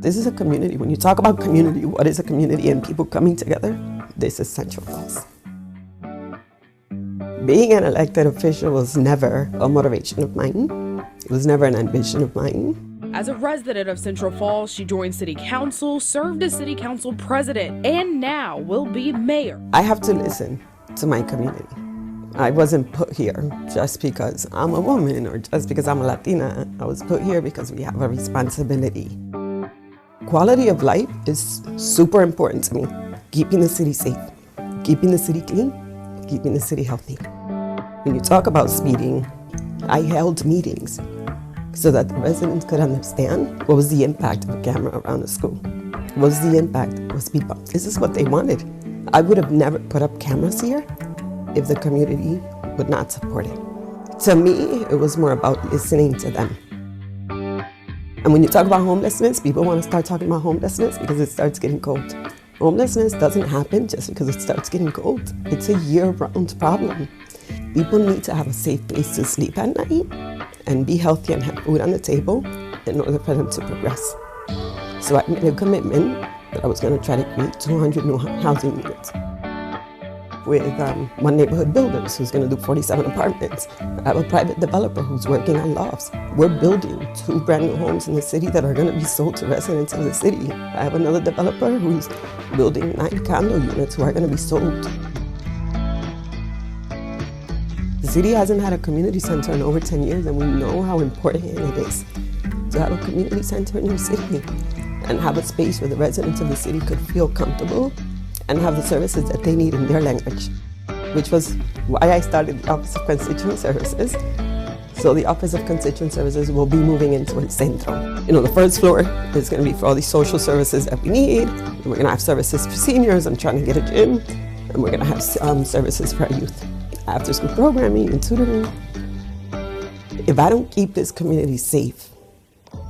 This is a community. When you talk about community, what is a community and people coming together? This is Central Falls. Being an elected official was never a motivation of mine. It was never an ambition of mine. As a resident of Central Falls, she joined City Council, served as City Council President, and now will be mayor. I have to listen to my community. I wasn't put here just because I'm a woman or just because I'm a Latina. I was put here because we have a responsibility. Quality of life is super important to me. Keeping the city safe, keeping the city clean, keeping the city healthy. When you talk about speeding, I held meetings so that the residents could understand what was the impact of a camera around the school. What was the impact of speed bumps? This is what they wanted. I would have never put up cameras here if the community would not support it. To me, it was more about listening to them. And when you talk about homelessness, people want to start talking about homelessness because it starts getting cold. Homelessness doesn't happen just because it starts getting cold. It's a year-round problem. People need to have a safe place to sleep at night and be healthy and have food on the table in order for them to progress. So I made a commitment that I was going to try to create 200 new housing units with One Neighborhood Builders, who's going to do 47 apartments. I have a private developer who's working on lofts. We're building 2 brand new homes in the city that are going to be sold to residents of the city. I have another developer who's building 9 condo units who are going to be sold. The city hasn't had a community center in over 10 years, and we know how important it is to have a community center in your city and have a space where the residents of the city could feel comfortable and have the services that they need in their language, which was why I started the Office of Constituent Services. So the Office of Constituent Services will be moving into El Centro. You know, the first floor is going to be for all these social services that we need. And we're going to have services for seniors. I'm trying to get a gym. And we're going to have services for our youth. After school programming and tutoring. If I don't keep this community safe,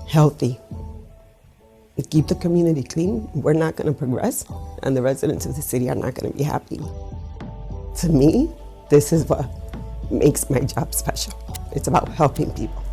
healthy, and keep the community clean, we're not going to progress, and the residents of the city are not going to be happy. To me, this is what makes my job special. It's about helping people.